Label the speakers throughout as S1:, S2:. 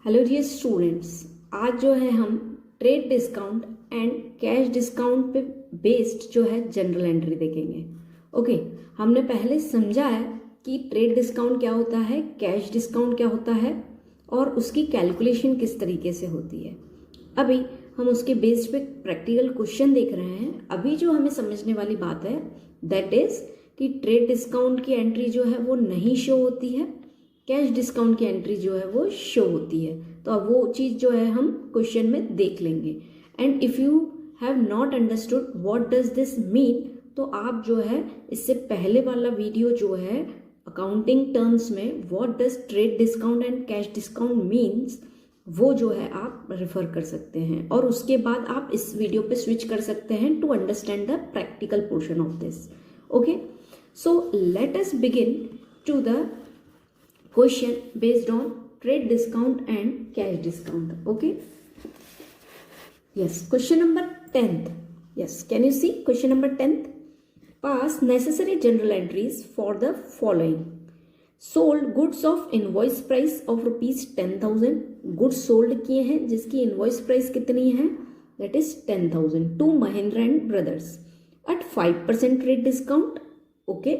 S1: Hello dear students, आज जो है हम trade discount and cash discount पे बेस्ड जो है जनरल एंट्री देखेंगे। ओके, हमने पहले समझा है कि ट्रेड डिस्काउंट क्या होता है, कैश डिस्काउंट क्या होता है और उसकी कैलकुलेशन किस तरीके से होती है। अभी हम उसके बेस्ड पे प्रैक्टिकल क्वेश्चन देख रहे हैं। अभी जो हमें समझने वाली बात है दैट इज कि ट्रेड डिस्काउंट की एंट्री जो है वो नहीं शो होती है, कैश डिस्काउंट की एंट्री जो है वो शो होती है। तो अब वो चीज़ जो है हम क्वेश्चन में देख लेंगे। And if you have not understood what does this mean, तो आप जो है इससे पहले वाला वीडियो जो है अकाउंटिंग टर्म्स में what does trade discount and cash discount means, वो जो है आप रेफर कर सकते हैं और उसके बाद आप इस वीडियो पे स्विच कर सकते हैं to understand the practical portion of this. Okay, so let us begin to the question based on trade discount and cash discount. Okay, yes, question number 10th. Yes, can you see question number 10th? Pass necessary general entries for the following: sold goods of invoice price of rupees 10,000, goods sold किए हैं जिसकी invoice price कितनी है, that is 10,000 to Mahindra and Brothers at 5% trade discount. Okay,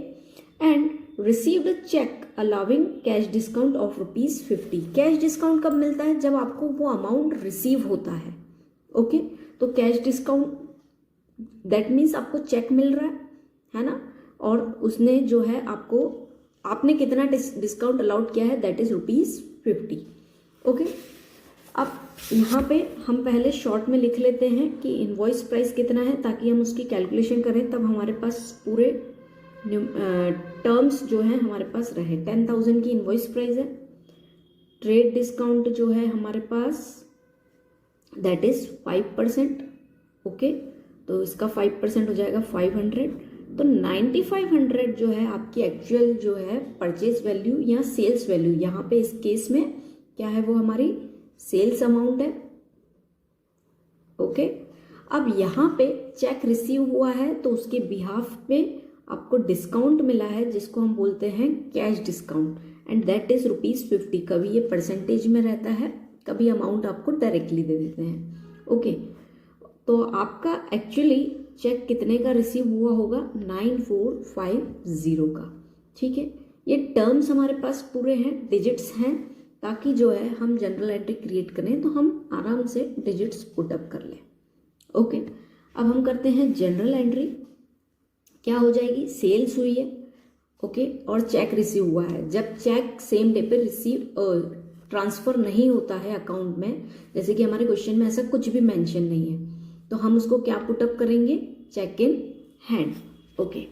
S1: and received a check allowing cash discount of rupees 50. Cash discount कब मिलता है? जब आपको वो अमाउंट रिसीव होता है। ओके, तो कैश डिस्काउंट दैट मीन्स आपको चेक मिल रहा है ना, और उसने जो है आपने कितना डिस्काउंट अलाउड किया है, दैट इज ₹50। ओके, अब यहाँ पे हम पहले शॉर्ट में लिख लेते हैं कि इनवॉइस प्राइस कितना है ताकि हम उसकी कैलकुलेशन करें, तब हमारे पास पूरे टर्म्स जो है हमारे पास रहे। 10,000 की इनवॉइस प्राइस है, ट्रेड डिस्काउंट जो है हमारे पास दैट इज 5%। ओके, तो इसका 5% हो जाएगा 500। तो 9500 जो है आपकी एक्चुअल जो है परचेज वैल्यू या सेल्स वैल्यू, यहाँ पे इस केस में क्या है, वो हमारी सेल्स अमाउंट है। ओके, अब यहाँ पे चेक रिसीव हुआ है तो उसके बिहाफ पे आपको डिस्काउंट मिला है जिसको हम बोलते हैं cash discount, and that is ₹50। कभी ये परसेंटेज में रहता है, कभी अमाउंट आपको डायरेक्टली दे देते हैं। ओके, तो आपका एक्चुअली चेक कितने का रिसीव हुआ होगा, 9450 का। ठीक है, ये टर्म्स हमारे पास पूरे हैं, डिजिट्स हैं, ताकि जो है हम जनरल एंट्री क्रिएट करें तो हम आराम से डिजिट्स पुटअप कर लें। ओके, अब हम करते हैं जनरल एंट्री। क्या हो जाएगी, सेल्स हुई है, ओके, और चेक रिसीव हुआ है। जब चेक सेम डे पे ट्रांसफर नहीं होता है अकाउंट में, जैसे कि हमारे क्वेश्चन में ऐसा कुछ भी मेंशन नहीं है, तो हम उसको क्या पुटअप करेंगे, cheque in hand. Okay,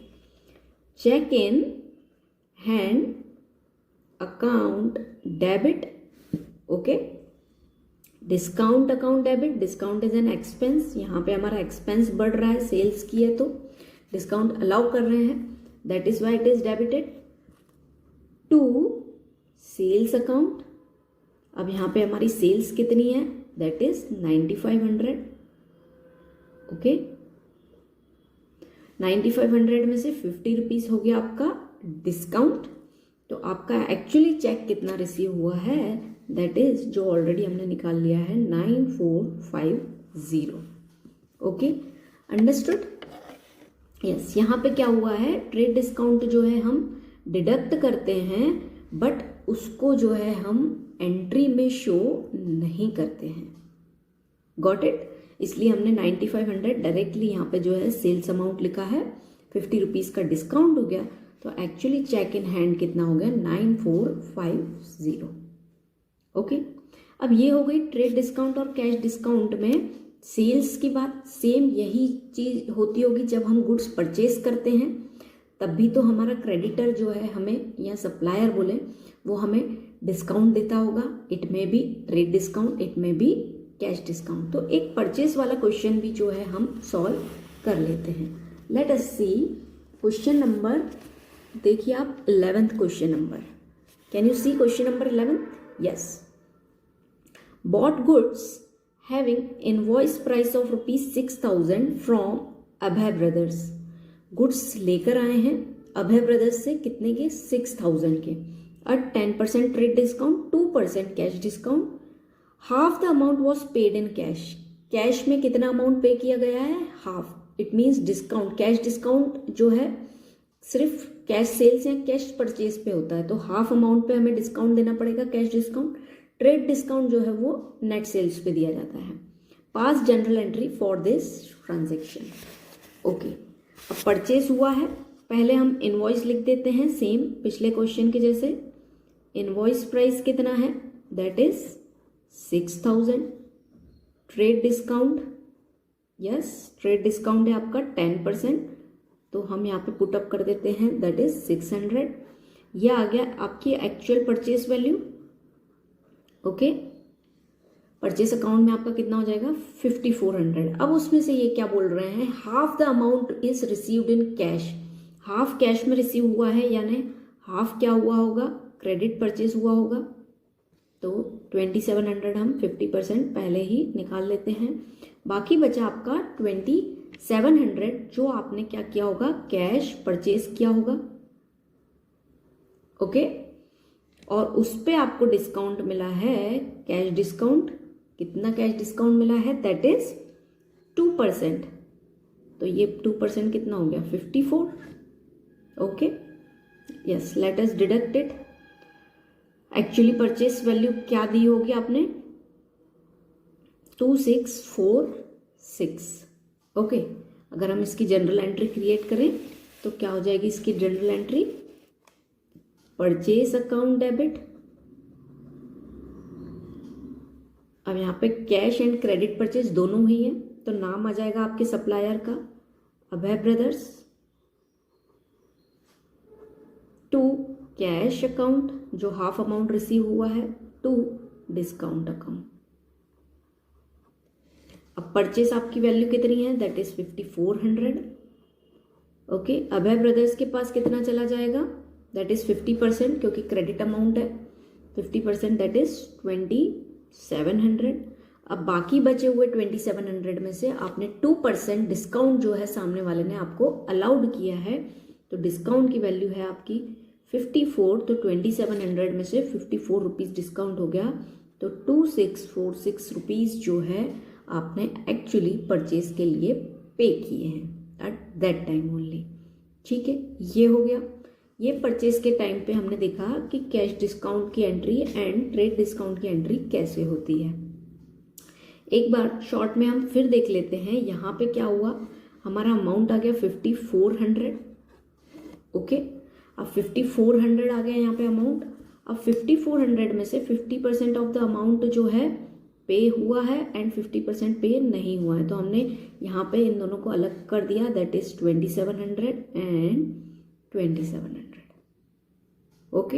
S1: cheque in hand account debit. Okay, discount account debit, discount is an expense, यहाँ पे हमारा एक्सपेंस बढ़ रहा है, सेल्स की है तो डिस्काउंट अलाउ कर रहे हैं, that is why it is debited to sales account. अब यहाँ पे हमारी सेल्स कितनी है, दैट इज 9500। ओके, 9500 में से ₹50 हो गया आपका डिस्काउंट। तो आपका एक्चुअली चेक कितना रिसीव हुआ है, दैट इज जो ऑलरेडी हमने निकाल लिया है 9450। Okay, understood. यस, यहाँ पे क्या हुआ है, ट्रेड डिस्काउंट जो है हम डिडक्ट करते हैं बट उसको जो है हम एंट्री में शो नहीं करते हैं। Got it? इसलिए हमने 9500 डायरेक्टली यहाँ पे जो है सेल्स अमाउंट लिखा है, ₹50 का डिस्काउंट हो गया, तो एक्चुअली चेक इन हैंड कितना हो गया, 9450। ओके, अब ये हो गई ट्रेड डिस्काउंट और कैश डिस्काउंट में सेल्स की बात। सेम यही चीज होती होगी जब हम गुड्स परचेज करते हैं, तब भी तो हमारा क्रेडिटर जो है हमें, या सप्लायर बोले, वो हमें डिस्काउंट देता होगा। इट में भी ट्रेड डिस्काउंट, इट में भी कैश डिस्काउंट। तो एक परचेज वाला क्वेश्चन भी जो है हम सॉल्व कर लेते हैं। Let us see question number, देखिए आप 11th question number. Can you see question number 11th? Yes, bought goods having invoice price of ₹6,000 from Abhay brothers. Goods लेकर आए हैं अभय ब्रदर्स से, कितने के, 6,000 के, और 10% trade discount, 2% cash discount, half the amount was paid in cash, cash में कितना अमाउंट पे किया गया है, half. It means discount, cash discount जो है सिर्फ कैश सेल्स या कैश परचेज पे होता है, तो हाफ अमाउंट पे हमें डिस्काउंट देना पड़ेगा, कैश डिस्काउंट। ट्रेड डिस्काउंट जो है वो नेट सेल्स पे दिया जाता है। Pass general entry for this transaction. Okay, अब परचेज हुआ है, पहले हम इनवॉइस लिख देते हैं सेम पिछले क्वेश्चन के जैसे। इनवॉइस प्राइस कितना है, that is 6000। Trade discount, yes trade discount है आपका 10%, तो हम यहाँ पे पुट अप कर देते हैं, दैट इज 600। यह आ गया आपकी actual purchase value. Okay, purchase account में आपका कितना हो जाएगा, 5400। अब उसमें से ये क्या बोल रहे हैं, half the amount is received in cash. Half cash में रिसीव हुआ है, यानी हाफ क्या हुआ होगा, क्रेडिट परचेज हुआ होगा। तो 2700 हम 50% पहले ही निकाल लेते हैं। बाकी बचा आपका 2700 जो आपने क्या किया होगा, कैश परचेज किया होगा। ओके, और उस पे आपको डिस्काउंट मिला है, कैश डिस्काउंट। कितना कैश डिस्काउंट मिला है, दैट इज 2%। तो ये 2% कितना हो गया, 54। Okay, yes, let us deduct it. Actually purchase value क्या दी होगी आपने, 2646। ओके, अगर हम इसकी जनरल एंट्री क्रिएट करें तो क्या हो जाएगी इसकी general entry, purchase account debit. अब यहाँ पे कैश एंड क्रेडिट परचेज दोनों ही है, तो नाम आ जाएगा आपके सप्लायर का, अभय ब्रदर्स। टू कैश अकाउंट जो हाफ अमाउंट रिसीव हुआ है, टू डिस्काउंट अकाउंट। अब परचेस आपकी वैल्यू कितनी है, that is 5400। Okay, Abhay brothers के पास कितना चला जाएगा, दैट इज 50%, क्योंकि क्रेडिट अमाउंट है 50%, दैट इज 2700। अब बाकी बचे हुए 2700 में से आपने 2% डिस्काउंट जो है सामने वाले ने आपको अलाउड किया है, तो डिस्काउंट की वैल्यू है आपकी 54। तो 2700 में से 54 रुपीज़ डिस्काउंट हो गया, तो 2646 रुपीज़ जो है आपने एक्चुअली परचेज के लिए पे किए हैं एट दैट टाइम ओनली। ठीक है, ये हो गया। ये परचेज के टाइम पे हमने देखा कि कैश डिस्काउंट की एंट्री एंड ट्रेड डिस्काउंट की एंट्री कैसे होती है। एक बार शॉर्ट में हम फिर देख लेते हैं, यहाँ पे क्या हुआ, हमारा अमाउंट आ गया 5400। ओके, अब 5400 आ गया यहाँ पे अमाउंट। अब 5400 में से 50% ऑफ द अमाउंट जो है पे हुआ है एंड 50% पे नहीं हुआ है, तो हमने यहाँ पे इन दोनों को अलग कर दिया, दैट इज 2700 एंड 2700। ओके,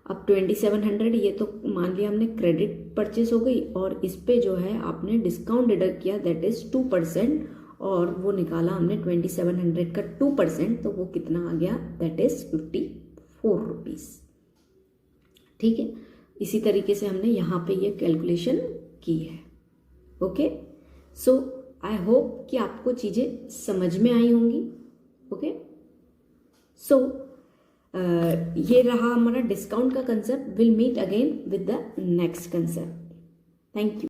S1: अब 2700 ये तो मान लिया हमने क्रेडिट परचेस हो गई, और इस पे जो है आपने डिस्काउंट डिडक्ट किया, दैट इज 2%, और वो निकाला हमने 2700 का 2%, तो वो कितना आ गया, दैट इज 54 रुपीज़। ठीक है, इसी तरीके से हमने यहाँ पे ये कैलकुलेशन की है। ओके, सो आई होप कि आपको चीज़ें समझ में आई होंगी। ओके, सो ये रहा हमारा डिस्काउंट का concept. Will meet again with the next concept. Thank you.